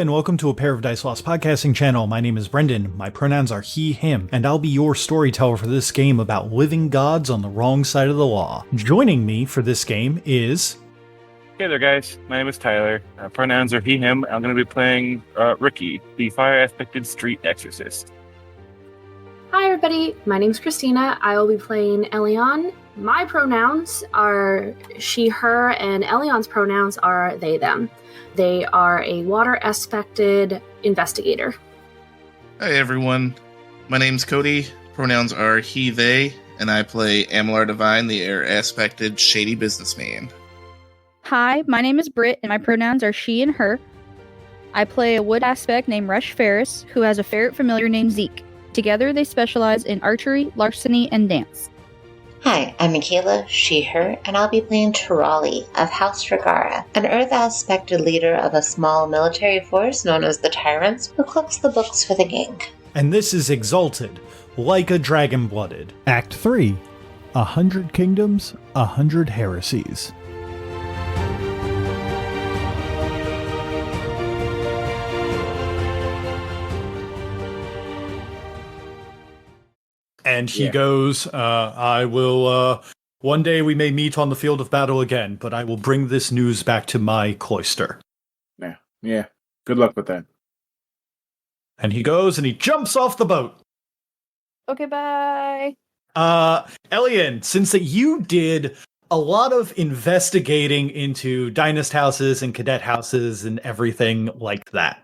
and welcome to A Pair of Dice Lost podcasting channel. My name is Brendan, my pronouns are he, him, and I'll be your storyteller for this game about living gods on the wrong side of the law. Joining me for this game is... Hey there, guys. My name is Tyler. Pronouns are he, him. I'm going to be playing Ricky, the fire-aspected street exorcist. Hi, everybody. My name's Christina. I will be playing Elion. My pronouns are she, her, and Elion's pronouns are they, them. They are a water-aspected investigator. Hi, everyone. My name's Cody. Pronouns are he, they, and I play Amalar Divine, the air-aspected shady businessman. Hi, my name is Britt, and my pronouns are she and her. I play a wood aspect named Rush Ferris, who has a ferret familiar named Zeke. Together, they specialize in archery, larceny, and dance. Hi, I'm Michaela, she, her, and I'll be playing Tirali of House Regara, an Earth-aspected leader of a small military force known as the Tyrants, who cooks the books for the gang. And this is Exalted, like a dragon-blooded. Act 3, 100 Kingdoms, 100 Heresies. And he goes, I will, one day we may meet on the field of battle again, but I will bring this news back to my cloister. Yeah. Good luck with that. And he goes and he jumps off the boat. Okay, bye. Elian, since that you did a lot of investigating into dynast houses and cadet houses and everything like that.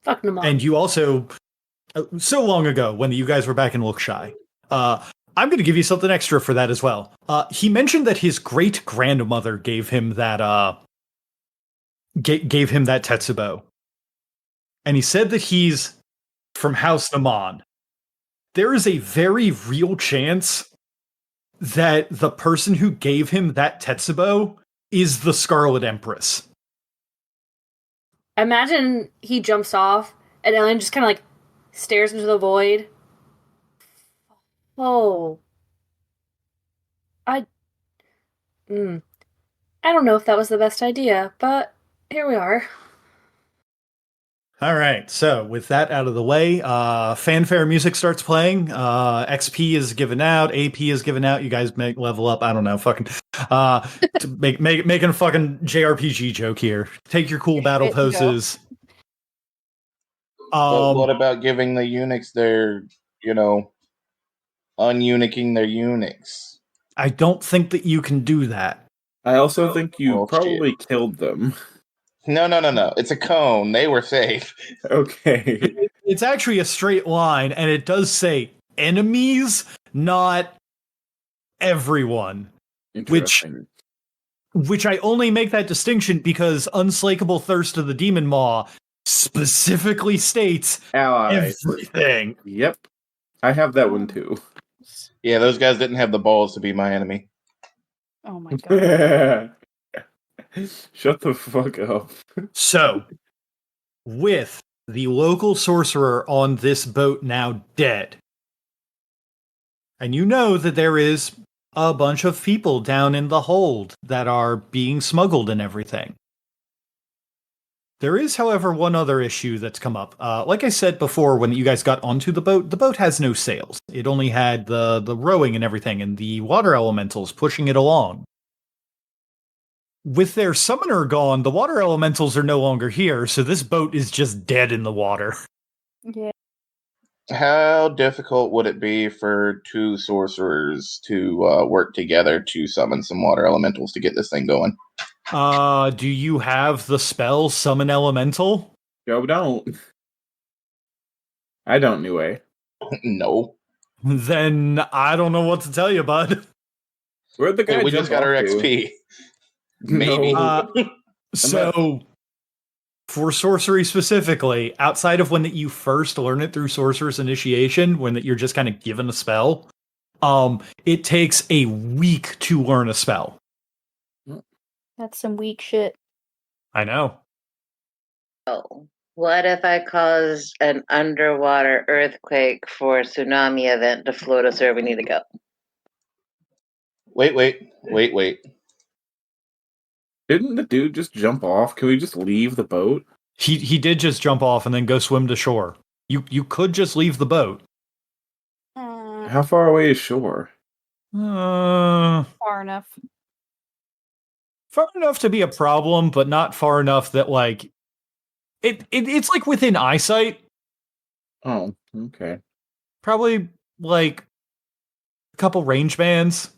Fucking them all. And you also... so long ago, when you guys were back in Lookshy, I'm going to give you something extra for that as well. He mentioned that his great grandmother gave him that gave him that Tetsubo, and he said that he's from House Naman. There is a very real chance that the person who gave him that Tetsubo is the Scarlet Empress. Imagine he jumps off, and Elion just kind of like stares into the void. Oh. I don't know if that was the best idea, but here we are. All right, so with that out of the way, fanfare music starts playing. XP is given out, AP is given out. You guys make level up. I don't know, fucking making a fucking JRPG joke here. Take your cool battle poses. But what about giving the eunuchs their, ununiking their eunuchs? I don't think that you can do that. I also think you probably killed them. No. It's a cone. They were safe. Okay. It's actually a straight line, and it does say enemies, not everyone. Which I only make that distinction because Unslakable Thirst of the Demon Maw specifically states everything. Yep. I have that one too. Yeah, those guys didn't have the balls to be my enemy. Oh my god. Shut the fuck up. So, with the local sorcerer on this boat now dead, and you know that there is a bunch of people down in the hold that are being smuggled and everything. There is, however, one other issue that's come up. Like I said before, when you guys got onto the boat has no sails. It only had the rowing and everything, and the water elementals pushing it along. With their summoner gone, the water elementals are no longer here, so this boat is just dead in the water. Yeah. How difficult would it be for two sorcerers to work together to summon some water elementals to get this thing going? Do you have the spell Summon Elemental? Yo, don't. I don't, anyway. No. Then I don't know what to tell you, bud. Where'd the guy Hey, we just got our off to? XP. Maybe. So, for sorcery specifically, outside of when that you first learn it through Sorcerer's Initiation, when that you're just kind of given a spell, it takes a week to learn a spell. That's some weak shit. I know. Oh, what if I caused an underwater earthquake for a tsunami event to float us where we need to go? Wait. Didn't the dude just jump off? Can we just leave the boat? He did just jump off and then go swim to shore. You could just leave the boat. How far away is shore? Far enough. Far enough to be a problem, but not far enough that like it's like within eyesight. Oh, okay. Probably like a couple range bands.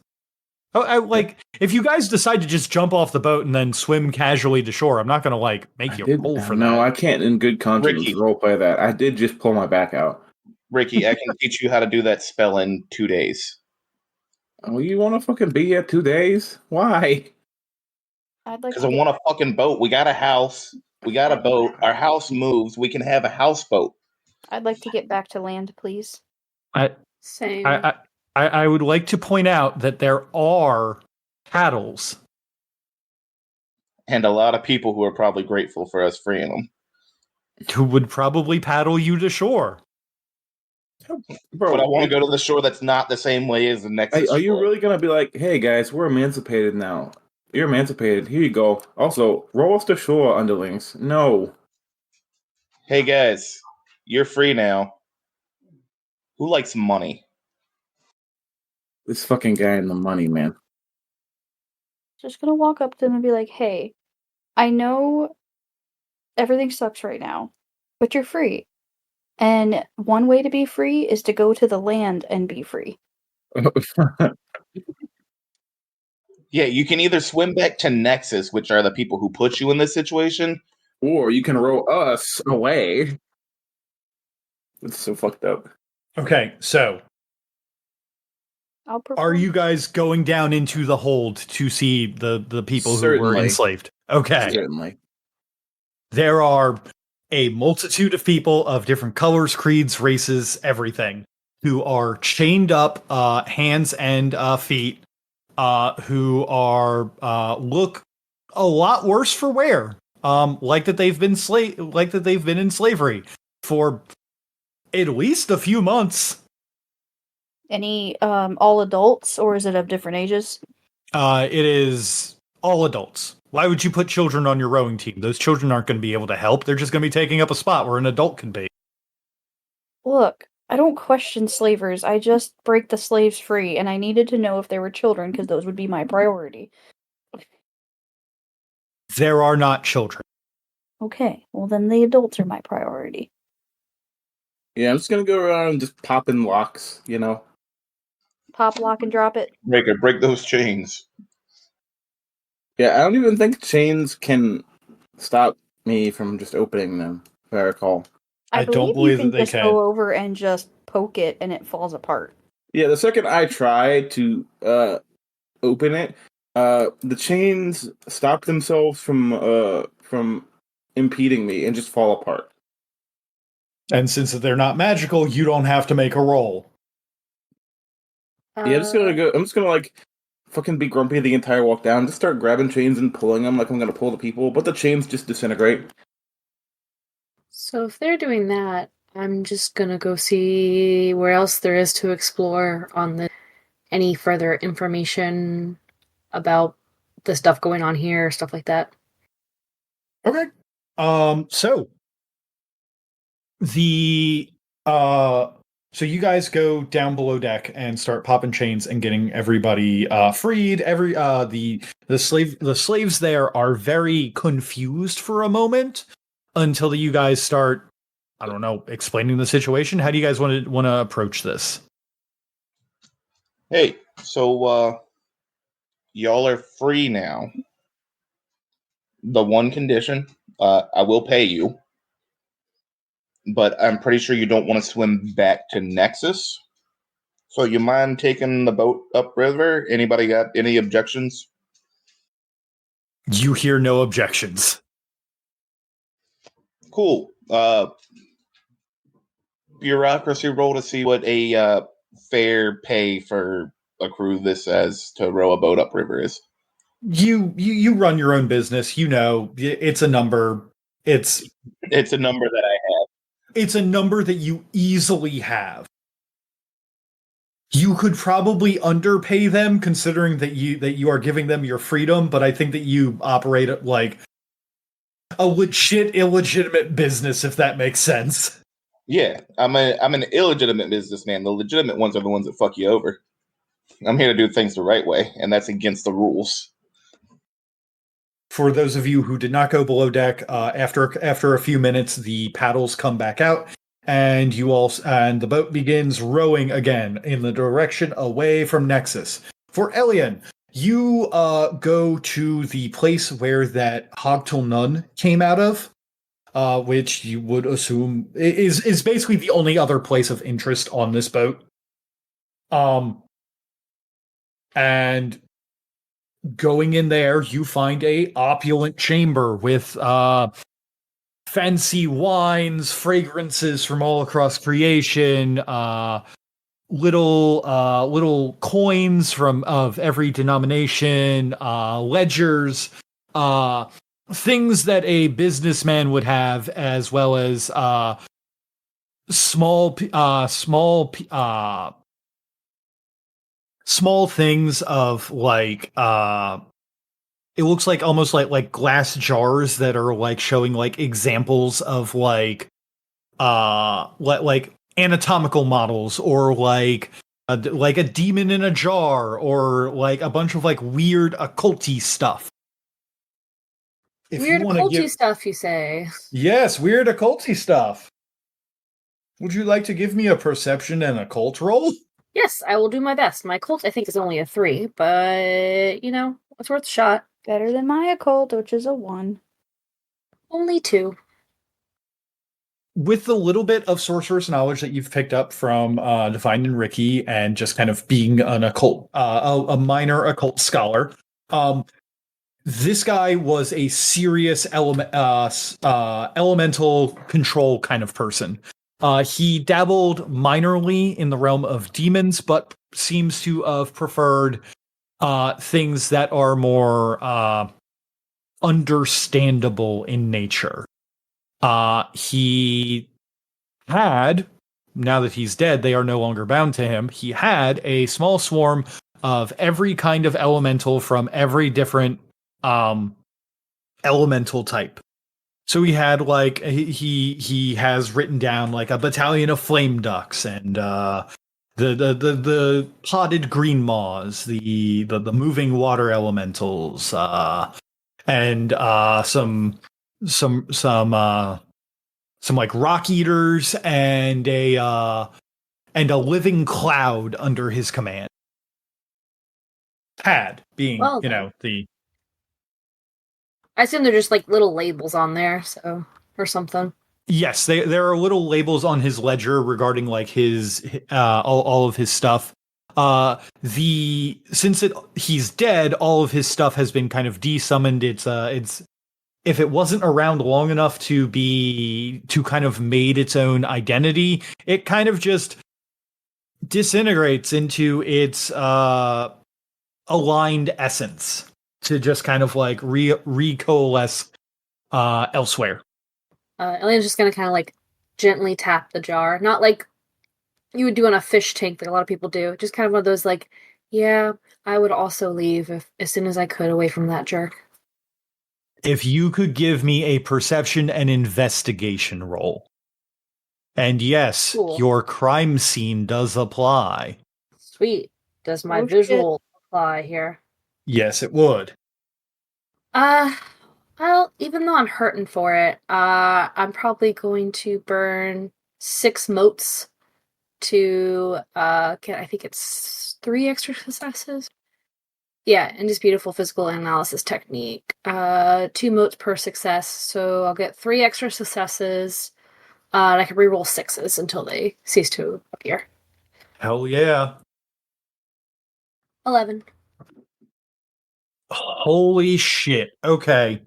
Like if you guys decide to just jump off the boat and then swim casually to shore, I'm not gonna like make you roll for that. No, I can't in good conscience Ricky. roleplay that. I did just pull my back out. Ricky, I can teach you how to do that spell in 2 days. Oh, you want to fucking be here 2 days? Why? I'd like Because to I get, want a fucking boat. We got a house. We got a boat. Our house moves. We can have a houseboat. I'd like to get back to land, please. Same. I would like to point out that there are paddles. And a lot of people who are probably grateful for us freeing them. Who would probably paddle you to shore. Bro, But I want to go to the shore that's not the same way as the next Are you shore. really going to be like, hey guys, we're emancipated now? You're emancipated. Here you go. Also, roll us to shore, underlings. No. Hey guys, you're free now. Who likes money? This fucking guy in the money, man. Just gonna walk up to them and be like, hey, I know everything sucks right now, but you're free. And one way to be free is to go to the land and be free. Yeah, you can either swim back to Nexus, which are the people who put you in this situation. Or you can roll us away. It's so fucked up. Okay, so I'll are you guys going down into the hold to see the people who were Certainly. enslaved? Okay. Certainly. There are a multitude of people of different colors, creeds, races, everything, who are chained up, hands and feet, who are look a lot worse for wear, like that they've been in slavery for at least a few months. Any all adults, or is it of different ages? It is all adults. Why would you put children on your rowing team? Those children aren't going to be able to help. They're just going to be taking up a spot where an adult can be. Look, I don't question slavers. I just break the slaves free, and I needed to know if there were children because those would be my priority. There are not children. Okay, well then the adults are my priority. Yeah, I'm just gonna go around and just popping locks, you know? Pop, lock, and drop it. Break those chains. Yeah, I don't even think chains can stop me from just opening them, if I recall. I don't believe believe you can that they just can. go over and just poke it and it falls apart. Yeah, the second I try to open it, the chains stop themselves from impeding me and just fall apart. And since they're not magical, you don't have to make a roll. Yeah, I'm just gonna like fucking be grumpy the entire walk down, just start grabbing chains and pulling them like I'm gonna pull the people, but the chains just disintegrate. So if they're doing that, I'm just gonna go see where else there is to explore on the any further information about the stuff going on here, stuff like that. Okay. So the so you guys go down below deck and start popping chains and getting everybody freed. The slaves there are very confused for a moment until you guys start, I don't know, explaining the situation. How do you guys want to approach this? Hey, so y'all are free now. The one condition, I will pay you, but I'm pretty sure you don't want to swim back to Nexus. So you mind taking the boat upriver? Anybody got any objections? You hear no objections. Cool. Bureaucracy roll to see what a fair pay for a crew this says to row a boat upriver is. You run your own business. You know, it's a number. It's a number that I have. It's a number that you easily have. You could probably underpay them considering that you are giving them your freedom, but I think that you operate at like a legit illegitimate business, if that makes sense. Yeah, I'm an illegitimate businessman. The legitimate ones are the ones that fuck you over. I'm here to do things the right way, and that's against the rules. For those of you who did not go below deck, after a few minutes, the paddles come back out, and the boat begins rowing again in the direction away from Nexus. For Elian, you go to the place where that Hogtel Nun came out of, which you would assume is basically the only other place of interest on this boat. And going in there, you find a opulent chamber with fancy wines, fragrances from all across creation, little coins of every denomination, ledgers, things that a businessman would have, as well as small things of like it looks like almost like glass jars that are like showing like examples of like anatomical models, or like a demon in a jar, or like a bunch of like weird occulty stuff. If Weird you wanna occulty stuff, you say? Yes, weird occulty stuff. Would you like to give me a perception and occult roll? Yes, I will do my best. My occult, I think, is only a 3, but, you know, it's worth a shot. Better than my occult, which is a 1. Only 2. With the little bit of sorcerer's knowledge that you've picked up from Divine and Ricky, and just kind of being an occult, a minor occult scholar, this guy was a serious elemental control kind of person. He dabbled minorly in the realm of demons, but seems to have preferred things that are more understandable in nature. He had, now that he's dead, they are no longer bound to him. He had a small swarm of every kind of elemental from every different elemental type. So he had like he has written down like a battalion of flame ducks, and the potted green maws, the moving water elementals, and some like rock eaters, and a living cloud under his command. Had being, Well, the I assume they're just like little labels on there, so or something. Yes, there are little labels on his ledger regarding like his all of his stuff. He's dead, all of his stuff has been kind of desummoned. It's if it wasn't around long enough to kind of made its own identity, it kind of just disintegrates into its aligned essence to just kind of like recoalesce elsewhere. Elian's just gonna kind of like gently tap the jar, not like you would do on a fish tank that a lot of people do. Just kind of one of those like, yeah, I would also leave as soon as I could away from that jerk. If you could give me a perception and investigation roll. And yes, Cool. Your crime scene does apply. Sweet. Does my Oh, visual apply here? Yes, it would. Well, even though I'm hurting for it, I'm probably going to burn 6 motes to get, I think it's 3 extra successes. Yeah, and just beautiful physical analysis technique. 2 motes per success, so I'll get 3 extra successes, and I can reroll 6s until they cease to appear. Hell yeah. 11. Holy shit. Okay.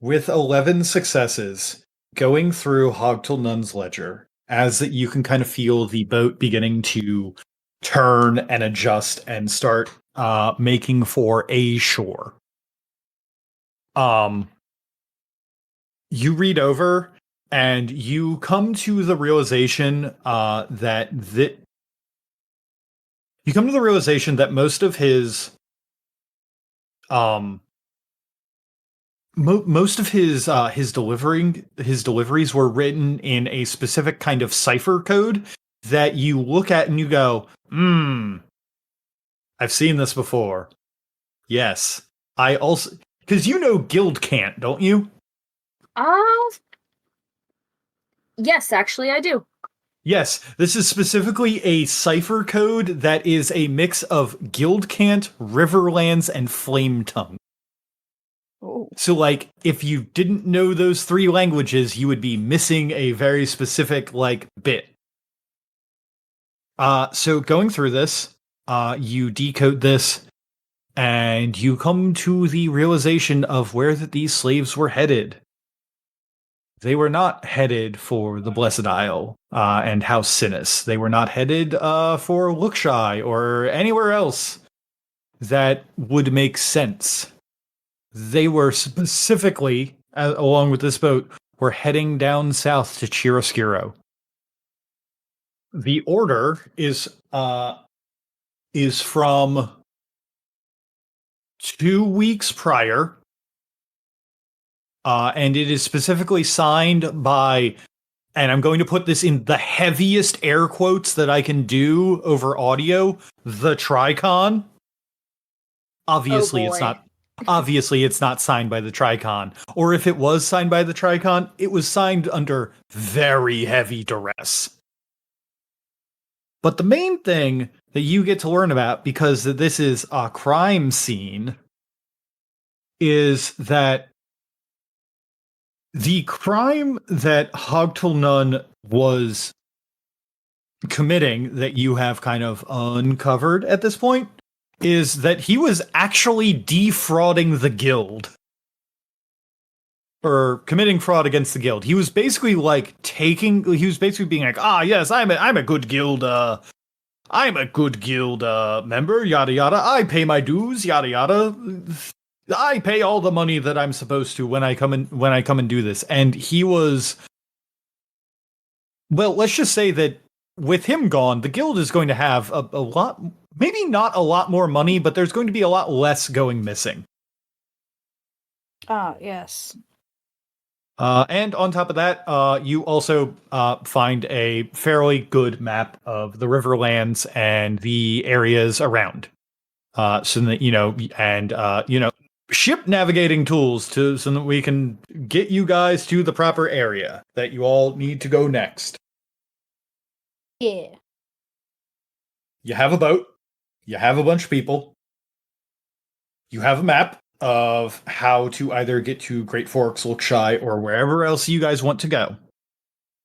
With 11 successes, going through Hogtel Nun's ledger, as you can kind of feel the boat beginning to turn and adjust and start making for a shore. You read over and you come to the realization that most of his most of his deliveries were written in a specific kind of cipher code that you look at and you go, I've seen this before. Yes. I also, because you know Guild can't, don't you? Yes, actually I do. Yes, this is specifically a cipher code that is a mix of Guild Cant, Riverlands, and Flame Tongue. Oh. So, like, if you didn't know those 3 languages, you would be missing a very specific, like, bit. So going through this, you decode this, and you come to the realization of where these slaves were headed. They were not headed for the Blessed Isle and House Sinus. They were not headed for Lookshy or anywhere else that would make sense. They were specifically, along with this boat, were heading down south to Chiaroscuro. The order is from 2 weeks prior. And it is specifically signed by, and I'm going to put this in the heaviest air quotes that I can do over audio, the Tricon. Obviously, it's not. Obviously, it's not signed by the Tricon. Or if it was signed by the Tricon, it was signed under very heavy duress. But the main thing that you get to learn about, because this is a crime scene, is that the crime that Hogtul Nun was committing, that you have kind of uncovered at this point, is that he was actually defrauding the guild. Or committing fraud against the guild. He was basically like he was basically being like, yes, I'm a good guild, I'm a good guild member, yada yada. I pay my dues, yada yada. I pay all the money that I'm supposed to when I come and do this. And he was, well, let's just say that with him gone, the guild is going to have a lot, maybe not a lot more money, but there's going to be a lot less going missing. Yes. And on top of that, you also find a fairly good map of the Riverlands and the areas around. So that, ship navigating tools so that we can get you guys to the proper area that you all need to go next. Yeah. You have a boat. You have a bunch of people. You have a map of how to either get to Great Forks, Lookshy, or wherever else you guys want to go.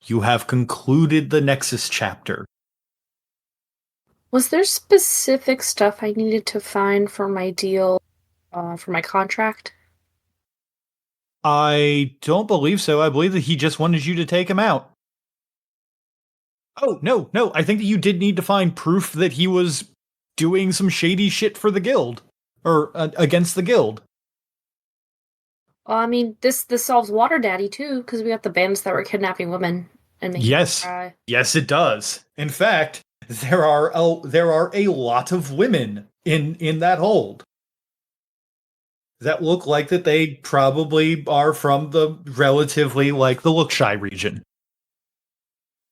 You have concluded the Nexus chapter. Was there specific stuff I needed to find for my deal, for my contract? I don't believe so. I believe that he just wanted you to take him out. Oh, no. I think that you did need to find proof that he was doing some shady shit for the guild. Or against the guild. I mean, this solves Water Daddy, too, because we got the bandits that were kidnapping women and making them cry. Yes, it does. In fact, there are a lot of women in that hold that look like that they probably are from the relatively, like, the Lookshy region.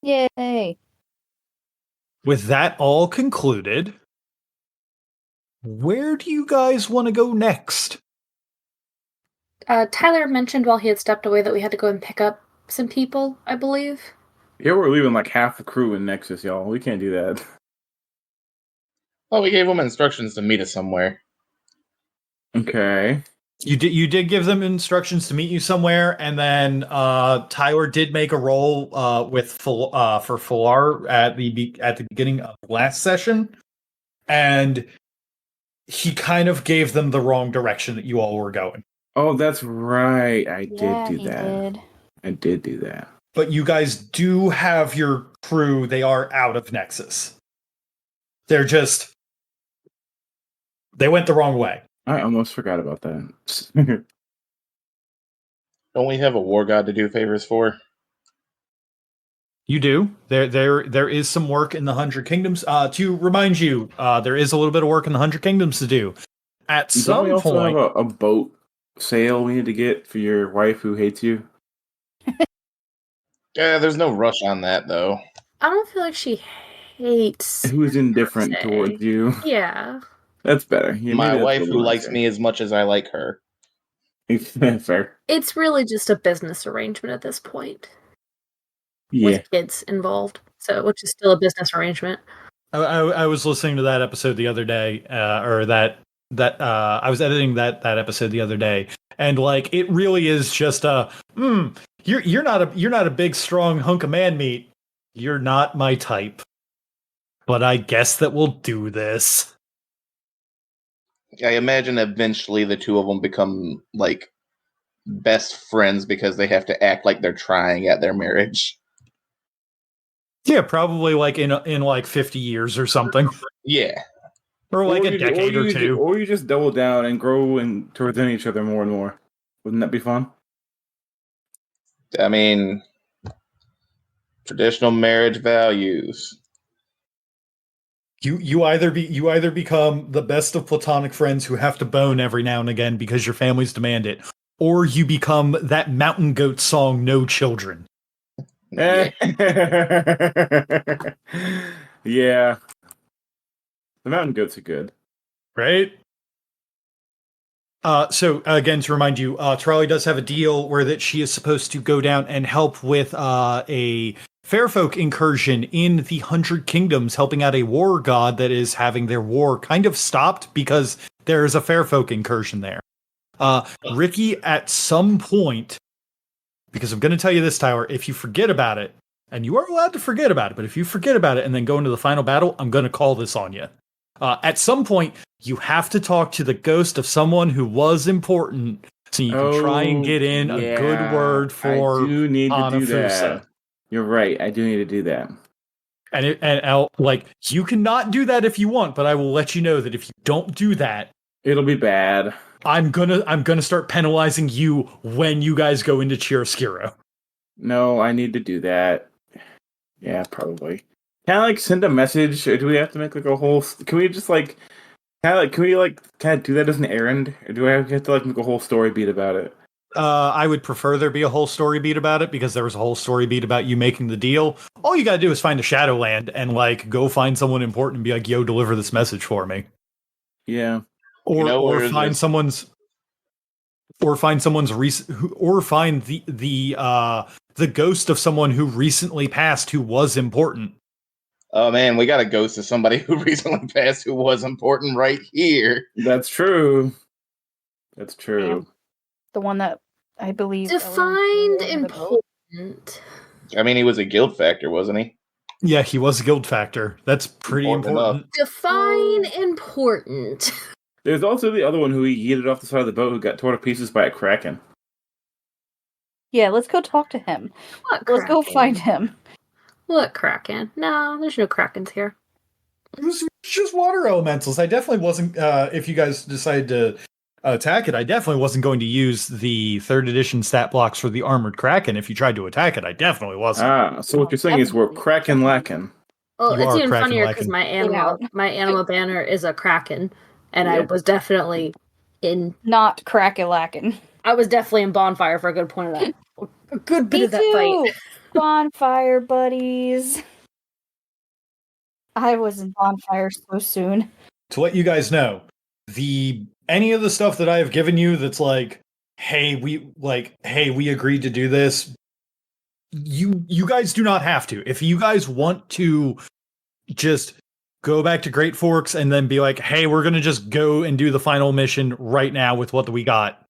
Yay. With that all concluded, where do you guys want to go next? Tyler mentioned while he had stepped away that we had to go and pick up some people, I believe. Yeah, we're leaving like half the crew in Nexus, y'all. We can't do that. Well, we gave them instructions to meet us somewhere. Okay. You did give them instructions to meet you somewhere, and then Tyler did make a roll for Falar at the beginning of last session, and he kind of gave them the wrong direction that you all were going. Oh, that's right. I did do that. Did. I did do that. But you guys do have your crew. They are out of Nexus. They went the wrong way. I almost forgot about that. Don't we have a war god to do favors for? You do. There is some work in the 100 Kingdoms. To remind you, there is a little bit of work in the 100 Kingdoms to do. At Don't some we also point, have a boat sale we need to get for your wife who hates you? Yeah, there's no rush on that though. I don't feel like she hates. Who's indifferent say. towards you? Yeah. That's better. Yeah, My maybe that's a wife little who likes nicer. me as much as I like her. Fair. It's really just a business arrangement at this point Yeah. with kids involved. So, which is still a business arrangement. I was listening to that episode the other day, I was editing that episode the other day, and like it really is just you're not a big strong hunk of man meat. You're not my type, but I guess that we'll do this. I imagine eventually the two of them become like best friends because they have to act like they're trying at their marriage. Yeah, probably like in like 50 years or something, Yeah. or like a decade or two. Or you just double down and grow and towards each other more and more. Wouldn't that be fun? I mean, traditional marriage values. You either become the best of platonic friends who have to bone every now and again because your families demand it, or you become that mountain goat song "No Children." Yeah. Yeah. The mountain goats are good. Right? So again, to remind you, Charlie does have a deal where that she is supposed to go down and help with a Fairfolk incursion in the 100 Kingdoms, helping out a war god that is having their war kind of stopped because there is a Fairfolk incursion there. Ricky, at some point, because I'm going to tell you this, Tyler, if you forget about it, and you are allowed to forget about it, but if you forget about it and then go into the final battle, I'm going to call this on you. At some point, you have to talk to the ghost of someone who was important so you can try and get in a good word for I do need to do Anafusa. that. You're right. I do need to do that. And I'll, like, you cannot do that if you want, but I will let you know that if you don't do that, it'll be bad. I'm gonna start penalizing you when you guys go into Chiaroscuro. No, I need to do that. Yeah, probably. Can I like send a message, or do we have to make like a whole? Can we just like, kind of do that as an errand, or do I have to like make a whole story beat about it? I would prefer there be a whole story beat about it because there was a whole story beat about you making the deal. All you gotta do is find a Shadowland and like go find someone important and be like, "Yo, deliver this message for me." Yeah, or find someone's the ghost of someone who recently passed who was important. Oh man, we got a ghost of somebody who recently passed who was important right here. That's true. That's true. The one that I believe defined important. I mean, he was a guild factor, wasn't he? Yeah, he was a guild factor. That's pretty important. Define important. There's also the other one who he yeeted off the side of the boat who got torn to pieces by a kraken. Yeah, let's go talk to him. Let's go find him. What kraken? No, there's no krakens here. It was just water elementals. I definitely wasn't, if you guys decided to attack it, I definitely wasn't going to use the 3rd edition stat blocks for the armored kraken. If you tried to attack it, I definitely wasn't. Ah, so what you're saying is we're kraken lacking. Well, it's even funnier because my animal banner is a kraken, and I was definitely in not kraken lacking. I was definitely in bonfire for a good point of that. A good bit of that fight. Bonfire buddies. I was in bonfire so soon. To let you guys know, any of the stuff that I have given you that's like, hey, we agreed to do this. You guys do not have to. If you guys want to just go back to Great Forks and then be like, hey, we're gonna just go and do the final mission right now with what we got.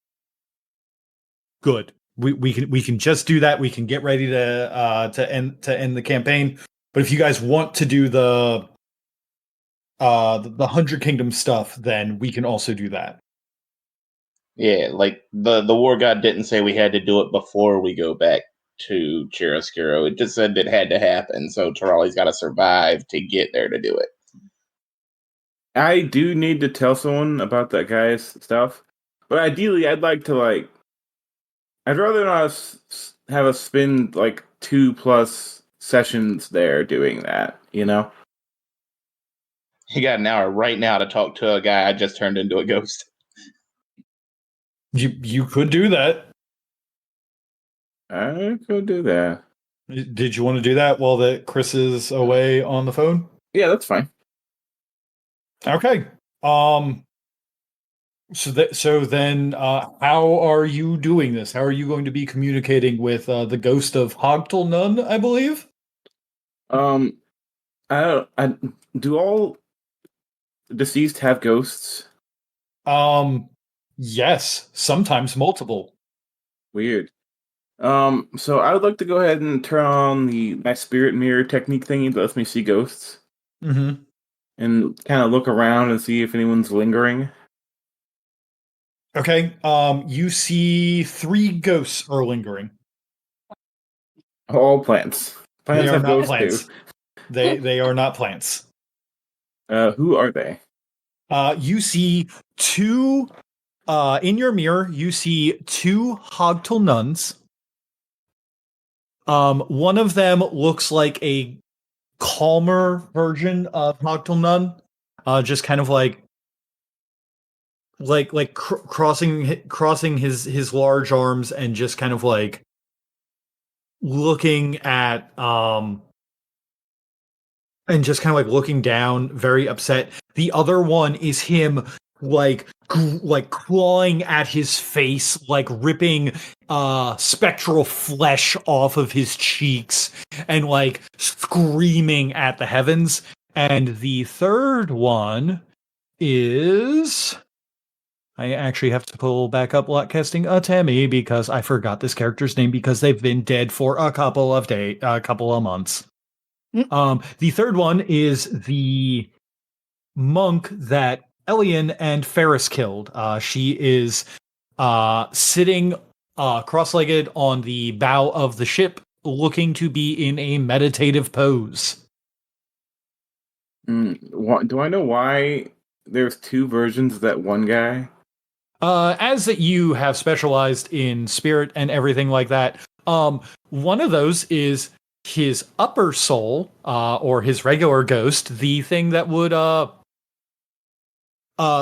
Good. We can just do that. We can get ready to end the campaign. But if you guys want to do the 100 Kingdom stuff, then we can also do that. Yeah, like the war god didn't say we had to do it before we go back to Chiaroscuro. It just said it had to happen, so Tarali's got to survive to get there to do it. I do need to tell someone about that guy's stuff, but ideally, I'd like to I'd rather not have us spend 2+ sessions there doing that. You know. You got an hour right now to talk to a guy I just turned into a ghost. You could do that. I could do that. Did you want to do that while Chris is away on the phone? Yeah, that's fine. Okay. So then, how are you doing this? How are you going to be communicating with the ghost of Hogtel Nun, I believe? I do all deceased have ghosts? Yes, sometimes multiple. Weird. So I would like to go ahead and turn on my spirit mirror technique thingy that lets me see ghosts Mm-hmm. and kind of look around and see if anyone's lingering. Okay. You see 3 ghosts are lingering. All plants. They Plants are have not ghosts plants. too. They are not plants. Who are they? You see 2 in your mirror, you see 2 Hogtel nuns. One of them looks like a calmer version of Hogtel Nun. Just kind of crossing his large arms and just kind of like looking at and just kind of like looking down, very upset. The other one is him like clawing at his face, like ripping spectral flesh off of his cheeks and like screaming at the heavens. And the third one is I actually have to pull back up lot casting Tammy because I forgot this character's name because they've been dead for a couple of months. The third one is the monk that Elian and Ferris killed. She is sitting cross-legged on the bow of the ship, looking to be in a meditative pose. Do I know why there's 2 versions of that one guy? As that you have specialized in spirit and everything like that, one of those is his upper soul, or his regular ghost, the thing that would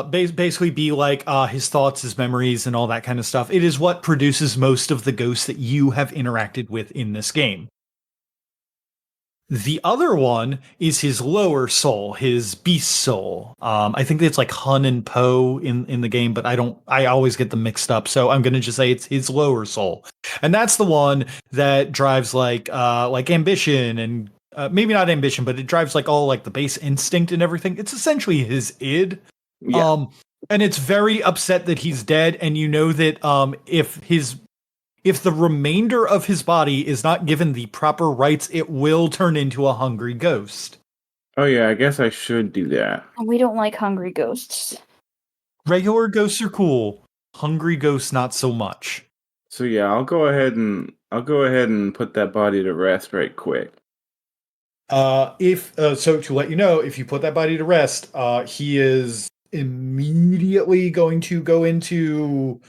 basically be like his thoughts, his memories, and all that kind of stuff. It is what produces most of the ghosts that you have interacted with in this game. The other one is his lower soul, his beast soul. I think it's like Hun and Poe in the game, but I always get them mixed up. So I'm going to just say it's his lower soul. And that's the one that drives like ambition and maybe not ambition, but it drives like all like the base instinct and everything. It's essentially his id. Yeah. And it's very upset that he's dead. And you know that if the remainder of his body is not given the proper rights, it will turn into a hungry ghost. Oh yeah, I guess I should do that. We don't like hungry ghosts. Regular ghosts are cool. Hungry ghosts, not so much. So yeah, I'll go ahead and put that body to rest right quick. So to let you know, if you put that body to rest, he is immediately going to go into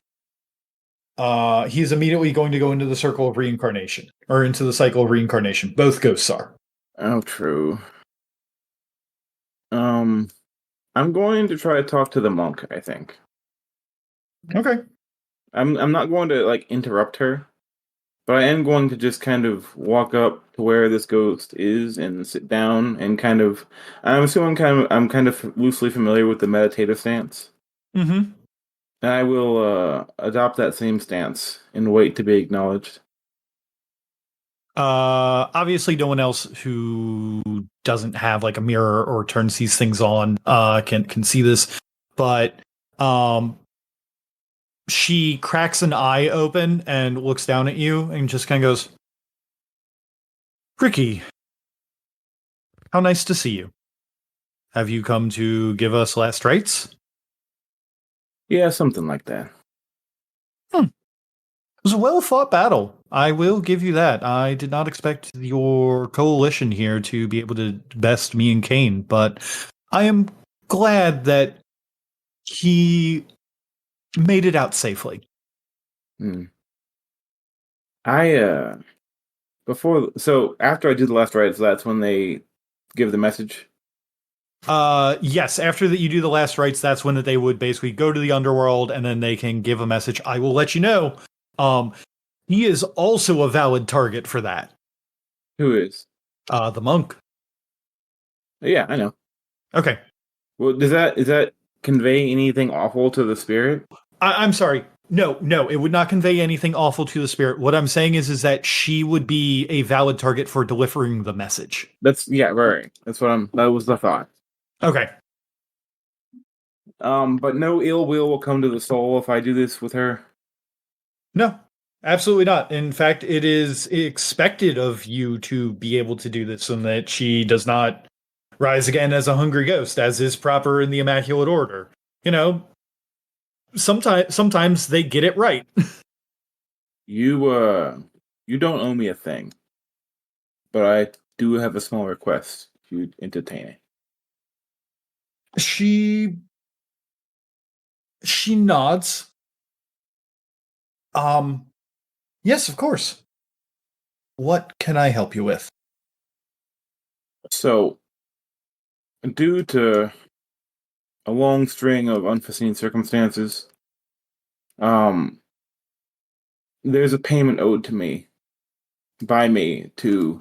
the circle of reincarnation, or into the cycle of reincarnation. Both ghosts are. Oh, true. I'm going to try to talk to the monk, I think. Okay. I'm not going to like interrupt her, but I am going to just kind of walk up to where this ghost is and sit down and kind of. I'm assuming I'm kind of loosely familiar with the meditative stance. Mm-hmm. And I will adopt that same stance and wait to be acknowledged. Obviously, no one else who doesn't have like a mirror or turns these things on can see this, but she cracks an eye open and looks down at you and just kind of goes, "Ricky, how nice to see you. Have you come to give us last rites?" Yeah, something like that. It was a well-fought battle. I will give you that. I did not expect your coalition here to be able to best me and Kane, but I am glad that he made it out safely. After I do the last rites, that's when they give the message. Yes, after that you do the last rites, that's when they would basically go to the underworld and then they can give a message. I will let you know. He is also a valid target for that. Who is? The monk. Yeah, I know. Okay. Well, does that convey anything awful to the spirit? I'm sorry. No, it would not convey anything awful to the spirit. What I'm saying is that she would be a valid target for delivering the message. That's right. That's what that was the thought. Okay. But no ill will come to the soul if I do this with her. No, absolutely not. In fact, it is expected of you to be able to do this and that she does not rise again as a hungry ghost, as is proper in the Immaculate Order. You know, sometimes they get it right. You don't owe me a thing, but I do have a small request if you'd entertain it. She nods. Yes, of course. What can I help you with? So, due to a long string of unforeseen circumstances, there's a payment owed to me by me to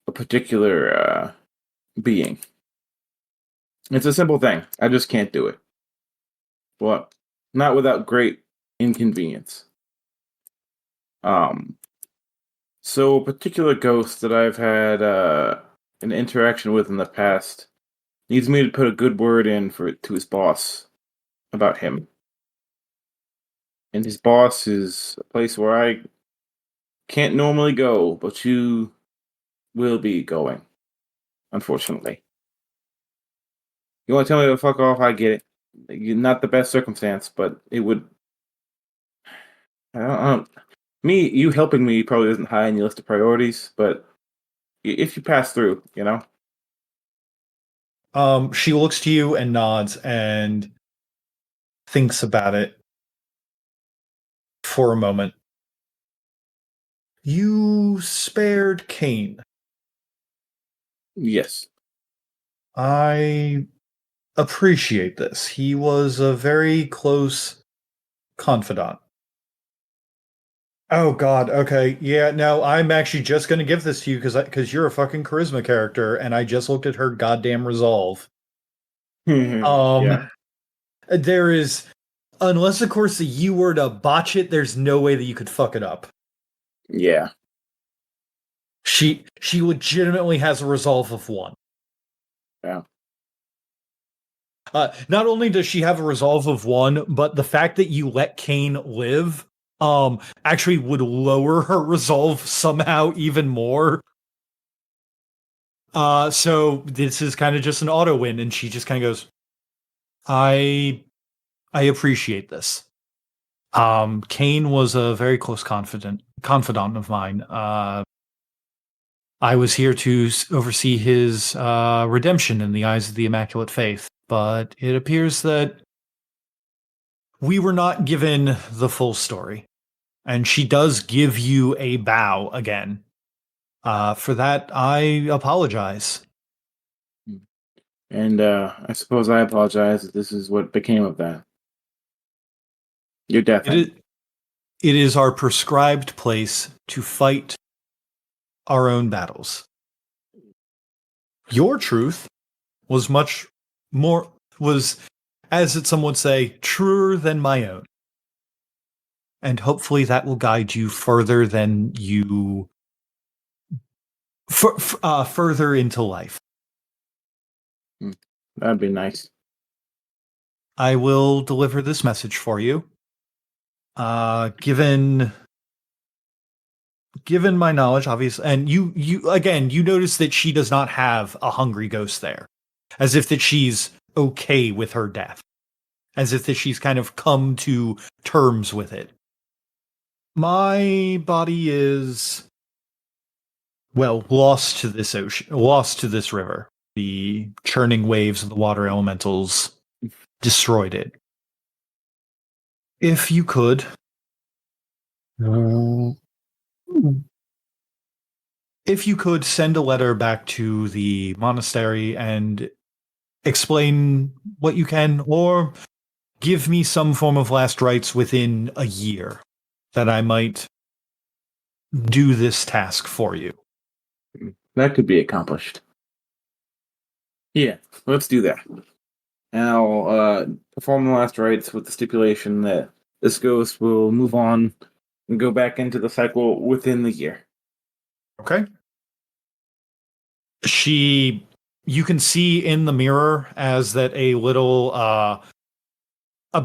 a particular being. It's a simple thing. I just can't do it. Well, not without great inconvenience. So a particular ghost that I've had an interaction with in the past needs me to put a good word in to his boss about him. And his boss is a place where I can't normally go, but you will be going, unfortunately. You want to tell me to fuck off? I get it. Not the best circumstance, but it would. I don't. You helping me probably isn't high on your list of priorities, but if you pass through, you know. She looks to you and nods and thinks about it for a moment. You spared Cain. Yes. I appreciate this. He was a very close confidant. Oh God. Okay. Yeah. No, I'm actually just going to give this to you because you're a fucking charisma character, and I just looked at her goddamn resolve. Yeah. There is, unless of course you were to botch it, there's no way that you could fuck it up. Yeah. She legitimately has a resolve of 1. Yeah. Not only does she have a resolve of 1, but the fact that you let Cain live actually would lower her resolve somehow even more. So this is kind of just an auto win, and she just kind of goes, I appreciate this. Cain was a very close confidant of mine. I was here to oversee his redemption in the eyes of the Immaculate Faith, but it appears that we were not given the full story. And she does give you a bow again. For that, I apologize. And I suppose I apologize that this is what became of that. Your death. It is our prescribed place to fight our own battles. Your truth was much more, as some would say, truer than my own. And hopefully that will guide you further than you further into life. That'd be nice. I will deliver this message for you. Given my knowledge, obviously, and you notice that she does not have a hungry ghost there, as if that she's okay with her death, as if that she's kind of come to terms with it. My body is, well, lost to this ocean, lost to this river. The churning waves of the water elementals destroyed it. If you could, send a letter back to the monastery and explain what you can, or give me some form of last rites within a year that I might do this task for you. That could be accomplished. Yeah, let's do that. And I'll perform the last rites with the stipulation that this ghost will move on and go back into the cycle within the year. Okay. You can see in the mirror as that a little, a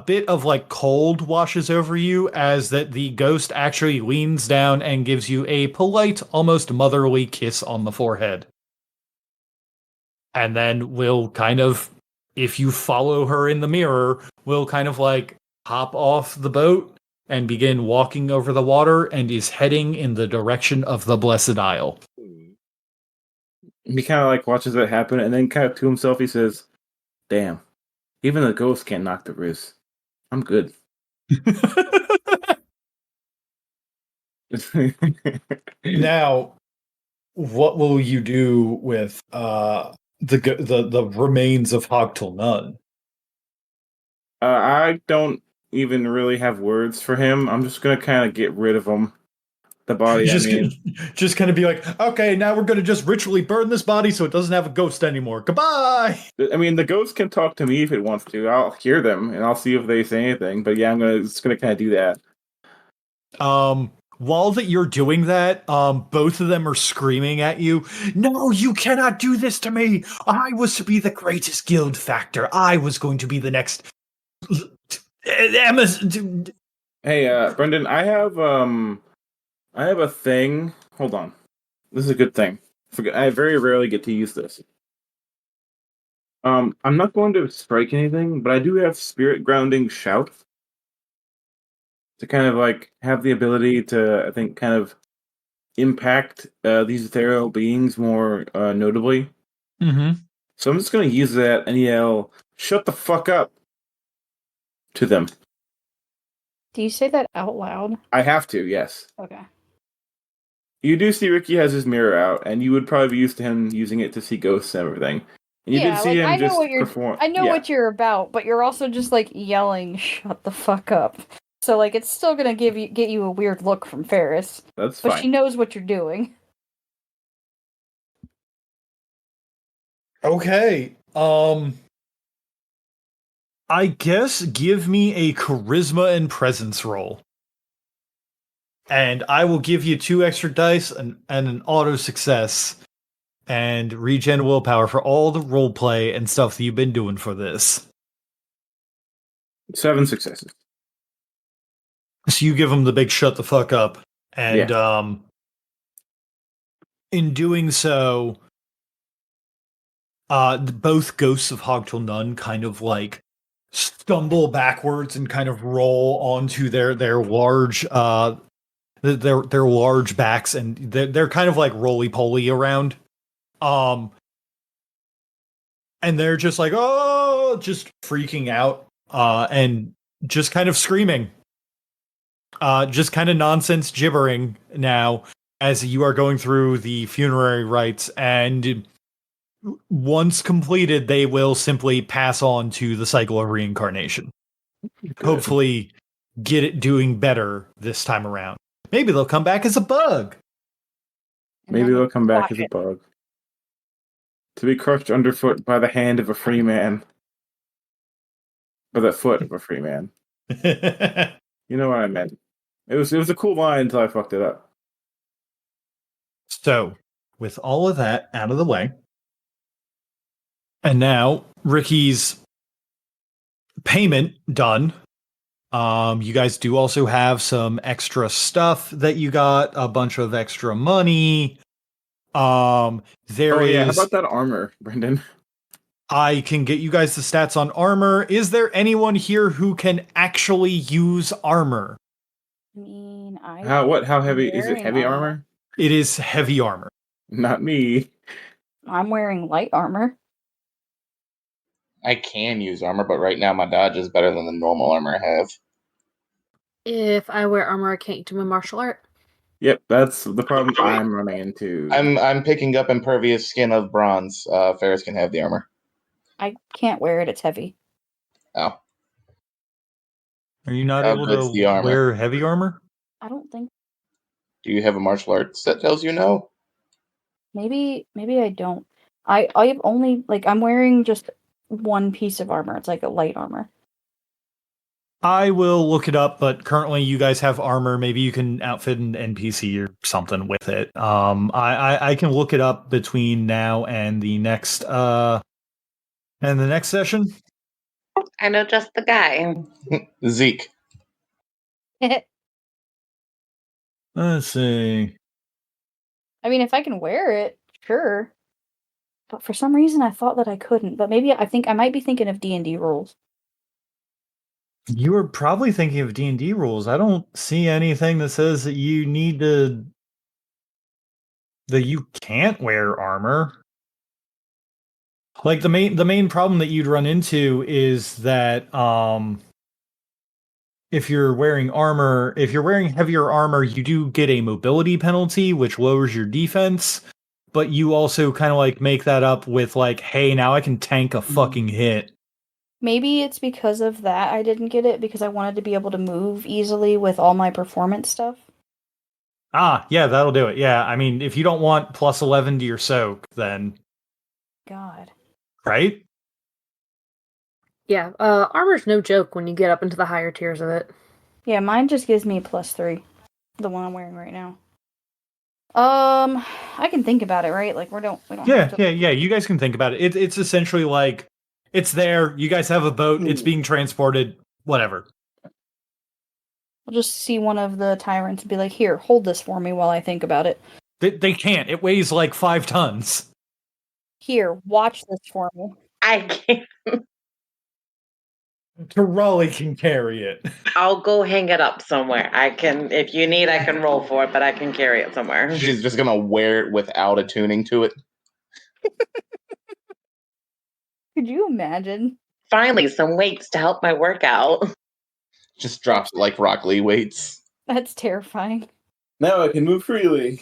bit of like cold washes over you as that the ghost actually leans down and gives you a polite, almost motherly kiss on the forehead. And then will kind of, if you follow her in the mirror, will kind of like hop off the boat and begin walking over the water and is heading in the direction of the Blessed Isle. He kind of like watches it happen, and then kind of to himself he says, "Damn, even the ghost can't knock the roost. I'm good." Now, what will you do with the remains of Hogtel Nun? I don't even really have words for him. I'm just gonna kind of get rid of him. The body, just kind of be like, okay, now we're gonna just ritually burn this body so it doesn't have a ghost anymore. Goodbye. I mean, the ghost can talk to me if it wants to. I'll hear them and I'll see if they say anything. But yeah, just gonna kind of do that. While that you're doing that, both of them are screaming at you. No, you cannot do this to me. I was to be the greatest guild factor. I was going to be the next. Hey, Brendan, I have a thing. Hold on, this is a good thing. I very rarely get to use this. I'm not going to strike anything, but I do have spirit grounding shout to kind of like have the ability to, I think, kind of impact these ethereal beings more notably. Mm-hmm. So I'm just going to use that and yell, "Shut the fuck up!" to them. Do you say that out loud? I have to, yes. Okay. You do see Ricky has his mirror out, and you would probably be used to him using it to see ghosts and everything. And you did see him I know just what you're. perform. I know what you're about, but you're also just like yelling, "Shut the fuck up!" So like, it's still gonna get you a weird look from Ferris. That's but fine. She knows what you're doing. Okay. I guess give me a charisma and presence roll. And I will give you 2 extra dice and an auto success and regen willpower for all the role play and stuff that you've been doing for this. 7 successes. So you give them the big shut the fuck up. And in doing so, both ghosts of Hogtel Nun kind of like stumble backwards and kind of roll onto their large their large backs, and they're kind of like roly-poly around. And they're just like, oh, just freaking out, and just kind of screaming. Just kind of nonsense gibbering now as you are going through the funerary rites, and once completed, they will simply pass on to the cycle of reincarnation. Good. Hopefully get it doing better this time around. Maybe they'll come back as a bug. Maybe they'll come back as a bug. To be crushed underfoot by the hand of a free man. Or the foot of a free man. You know what I meant. It was a cool line until I fucked it up. So, with all of that out of the way, and now Ricky's payment done. You guys do also have some extra stuff that you got, a bunch of extra money. How about that armor, Brendan? I can get you guys the stats on armor. Is there anyone here who can actually use armor? I mean, how heavy is it? Heavy armor? It is heavy armor. Not me. I'm wearing light armor. I can use armor, but right now my dodge is better than the normal armor I have. If I wear armor, I can't do my martial art. Yep, that's the problem I'm running into. I'm picking up impervious skin of bronze. Ferris can have the armor. I can't wear it. It's heavy. Oh, Are you not How able good's the to armor? wear heavy armor? I don't think. Do you have a martial arts that tells you no? Maybe I don't. I've only I'm wearing just one piece of armor. It's like a light armor. I will look it up, but currently you guys have armor. Maybe you can outfit an NPC or something with it. I can look it up between now and the next session. I know just the guy. Zeke. Let's see. I mean, if I can wear it, sure. But for some reason, I thought that I couldn't. But maybe I think I might be thinking of D&D rules. You were probably thinking of D&D rules. I don't see anything that says that that you can't wear armor. Like the main problem that you'd run into is that if you're wearing heavier armor, you do get a mobility penalty, which lowers your defense. But you also kind of make that up with hey, now I can tank a fucking hit. Maybe it's because of that I didn't get it, because I wanted to be able to move easily with all my performance stuff. Ah, yeah, that'll do it. Yeah, I mean, if you don't want plus 11 to your soak, then... God. Right? Yeah, armor's no joke when you get up into the higher tiers of it. Yeah, mine just gives me a +3. The one I'm wearing right now. I can think about it, right? We don't Yeah, you guys can think about it. It's essentially it's there, you guys have a boat, it's being transported, whatever. I'll just see one of the tyrants and be like, here, hold this for me while I think about it. They can't. It weighs 5 tons. Here, watch this for me. I can't. Raleigh can carry it. I'll go hang it up somewhere. I can, if you need, I can roll for it, but I can carry it somewhere. She's just gonna wear it without a tuning to it. Could you imagine? Finally, some weights to help my workout. Just drops it like Rock Lee weights. That's terrifying. Now I can move freely.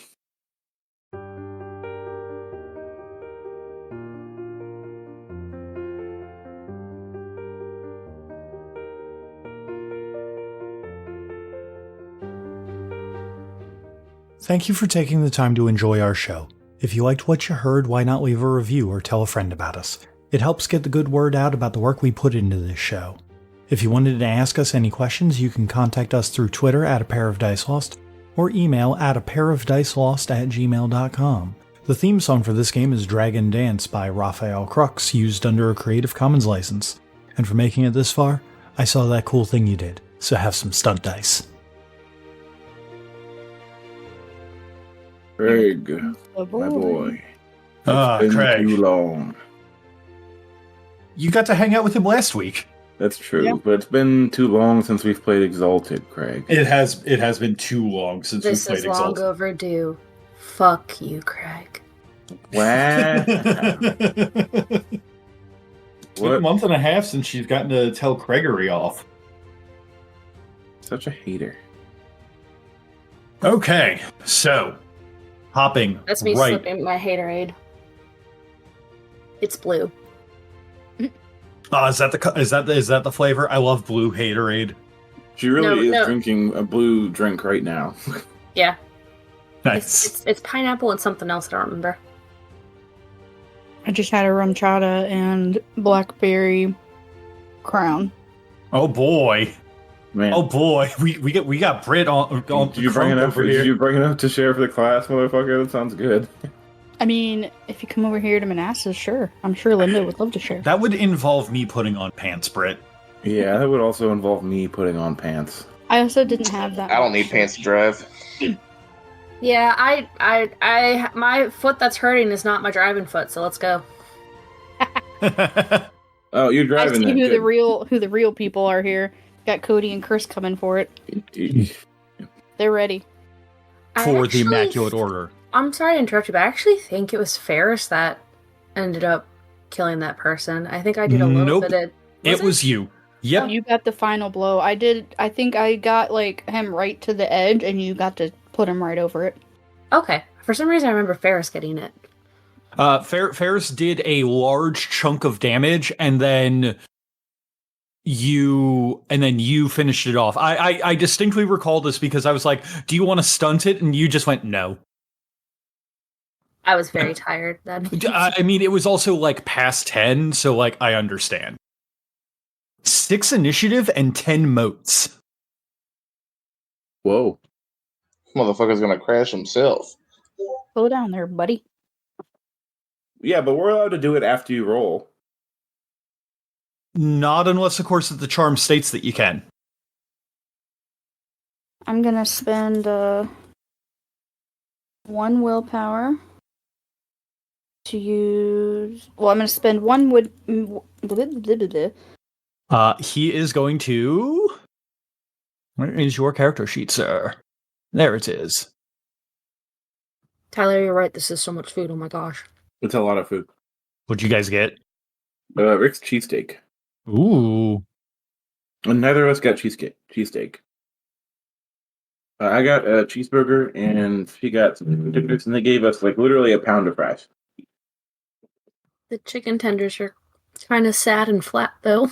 Thank you for taking the time to enjoy our show. If you liked what you heard, why not leave a review or tell a friend about us? It helps get the good word out about the work we put into this show. If you wanted to ask us any questions, you can contact us through Twitter at apairofdicelost or email at apairofdicelost@gmail.com. The theme song for this game is Dragon Dance by Raphael Crux, used under a Creative Commons license. And for making it this far, I saw that cool thing you did, so have some stunt dice. Craig, Oh, my boy. Ah, It's been Craig. too long. You got to hang out with him last week. That's true, Yeah. but it's been too long since we've played Exalted, Craig. It has been too long since This we is played long Exalted. overdue. Fuck you, Craig. Wow. It's been a month and a half since she's gotten to tell Gregory off. Such a hater. Okay, so hopping That's me right. slipping my haterade. It's blue. Oh, is that the flavor? I love blue haterade. She really No. is drinking a blue drink right now. Yeah. Nice. It's pineapple and something else I don't remember. I just had a rum chata and blackberry crown. Oh boy. Man, Oh boy. We got Brit on did you bring it up? over here. Did you bring it up to share for the class, motherfucker? That sounds good. I mean, if you come over here to Manassas, sure. I'm sure Linda would love to share. That would involve me putting on pants, Brit. Yeah, that would also involve me putting on pants. I also didn't have that. I don't much. need pants to drive. Yeah, I my foot that's hurting is not my driving foot, so let's go. Oh, you're I driving see that. who Good. the real people are here. Got Cody and Chris coming for it. They're ready. For the Immaculate Order. I'm sorry to interrupt you, but I actually think it was Ferris that ended up killing that person. I think I did a little Nope. bit of... It was you. Yep. You got the final blow. I think I got him right to the edge, and you got to put him right over it. Okay. For some reason, I remember Ferris getting it. Ferris did a large chunk of damage, and then you finished it off. I distinctly recall this because I was like, "Do you want to stunt it?" And you just went, "No." I was very tired then. I mean, it was also like past 10, so like I understand. 6 initiative and 10 moats. Whoa. Motherfucker's gonna crash himself. Slow down there, buddy. Yeah, but we're allowed to do it after you roll. Not unless, of course, the charm states that you can. I'm gonna spend 1 willpower to use. Well, I'm gonna spend 1 wood. He is going to. Where is your character sheet, sir? There it is. Tyler, you're right. This is so much food. Oh my gosh. It's a lot of food. What'd you guys get? Rick's cheesesteak. Ooh. And neither of us got cheesesteak. I got a cheeseburger, and she got some tenders, and they gave us like literally a pound of fries. The chicken tenders are kind of sad and flat, though.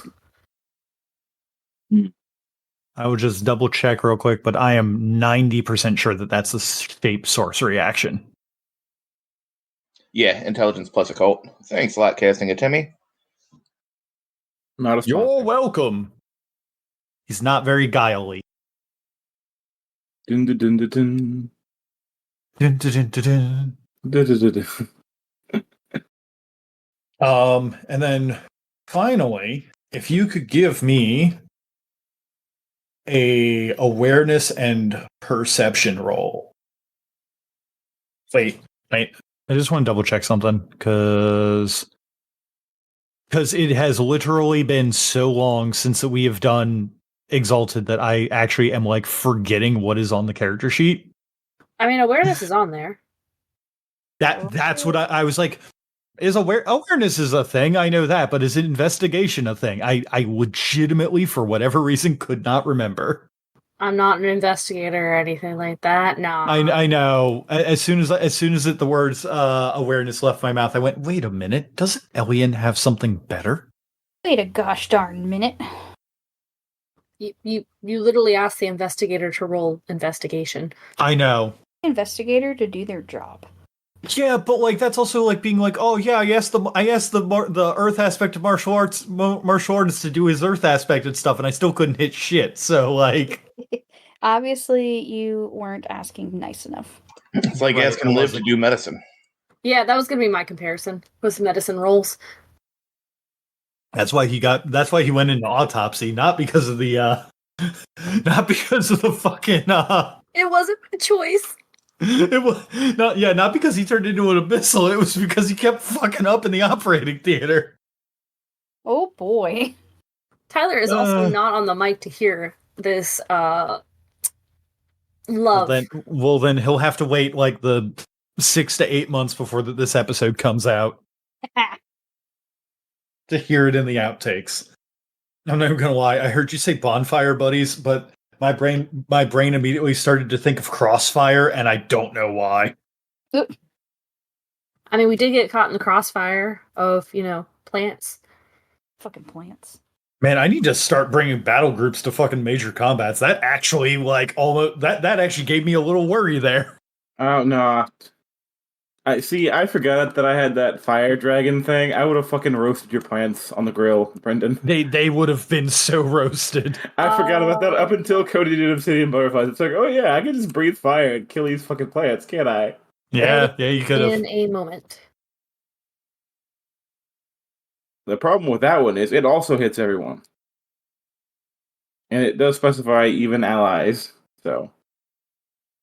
I will just double check real quick, but I am 90% sure that that's the shape sorcery action. Yeah, intelligence plus occult. Thanks a lot, casting it, Timmy. Not a sponsor. You're welcome. He's not very guiley. Dun, dun, dun, dun, dun. Dun, dun, dun, dun, Dun, dun, dun, dun. And then finally, if you could give me a awareness and perception roll. Wait. I just want to double check something because it has literally been so long since that we have done Exalted that I actually am like forgetting what is on the character sheet. I mean, awareness is on there. That's what I was like. Is awareness is a thing? I know that, but is investigation a thing? I legitimately, for whatever reason, could not remember. I'm not an investigator or anything like that. No. I know. As soon as the words awareness left my mouth, I went, "Wait a minute! Doesn't Elian have something better?" Wait a gosh darn minute. You literally asked the investigator to roll investigation. I know. Investigator to do their job. Yeah, but like that's also like being like, "Oh yeah, I asked the Earth aspect of martial arts to do his Earth aspect and stuff, and I still couldn't hit shit." So like, Obviously, you weren't asking nice enough. It's like Right, asking it Liv to wasn't. do medicine. Yeah, that was going to be my comparison with medicine rolls. that's why he went into autopsy, not because of the fucking It wasn't my choice. it was not because he turned into an abyssal. It was because he kept fucking up in the operating theater. Oh boy. Tyler is also not on the mic to hear this love. Well then he'll have to wait like the 6 to 8 months before this episode comes out to hear it in the outtakes. I'm not even gonna lie. I heard you say bonfire buddies, but my brain immediately started to think of crossfire, and I don't know why. I mean, we did get caught in the crossfire of, plants. Fucking plants. Man, I need to start bringing battle groups to fucking major combats. That actually, like, almost that actually gave me a little worry there. Oh no. I forgot that I had that fire dragon thing. I would have fucking roasted your plants on the grill, Brendan. They would have been so roasted. I forgot about that up until Cody did Obsidian Butterflies. It's like, oh yeah, I can just breathe fire and kill these fucking plants, can't I? Yeah, you could have. In a moment. The problem with that one is it also hits everyone. And it does specify even allies, so.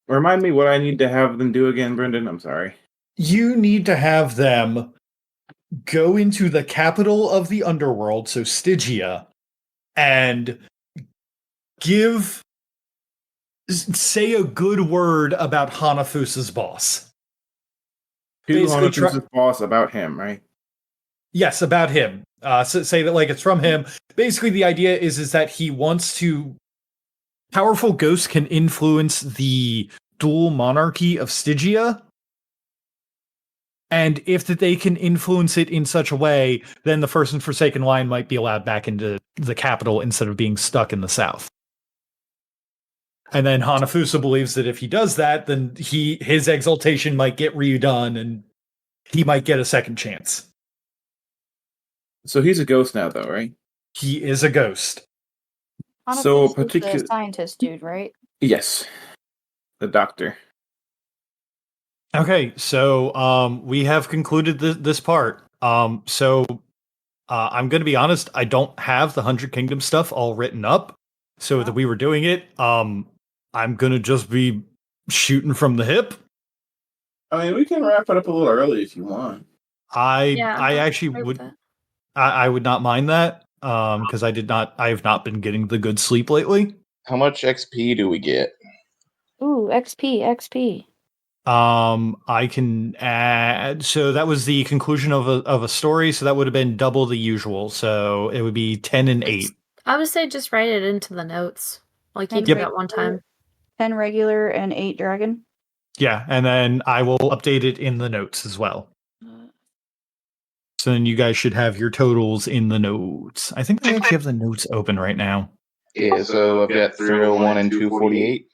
Remind me what I need to have them do again, Brendan? I'm sorry. You need to have them go into the capital of the underworld, so Stygia, and say a good word about Hanafus's boss. To Basically Hanafus's boss about him, right? Yes, about him. So say that like it's from him. Basically, the idea is that he wants to. Powerful ghosts can influence the dual monarchy of Stygia. And if they can influence it in such a way, then the First and Forsaken line might be allowed back into the capital instead of being stuck in the south. And then Hanafusa believes that if he does that, then his exaltation might get redone and he might get a second chance. So he's a ghost now, though, right? He is a ghost. So the scientist dude, right? Yes, the doctor. Okay, so we have concluded this part. I'm going to be honest, I don't have the 100 Kingdom stuff all written up. So that we were doing it, I'm going to just be shooting from the hip. I mean, we can wrap it up a little early if you want. I actually would I would not mind that because I have not been getting the good sleep lately. How much XP do we get? Ooh, XP. I can add. So that was the conclusion of a story. So that would have been double the usual. So it would be 10 and 8. I would say just write it into the notes, like you 10 did that one time. 10 regular and 8 dragon. Yeah, and then I will update it in the notes as well. So then you guys should have your totals in the notes. I think I actually have the notes open right now. Yeah, so I've got 301 and 248.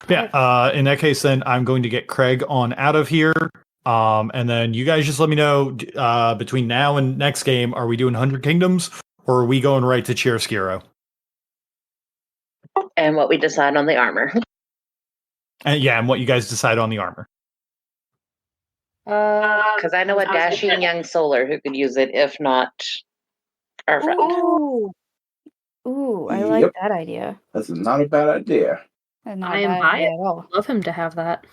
Yeah, in that case, then I'm going to get Craig on out of here. And then you guys just let me know between now and next game, are we doing 100 Kingdoms or are we going right to Chiaroscuro? And what we decide on the armor. And what you guys decide on the armor. Because I know a dashing young solar who could use it, if not our friend. Ooh, I like that idea. That's not a bad idea. That's not I a bad am by idea it. at all. Love him to have that.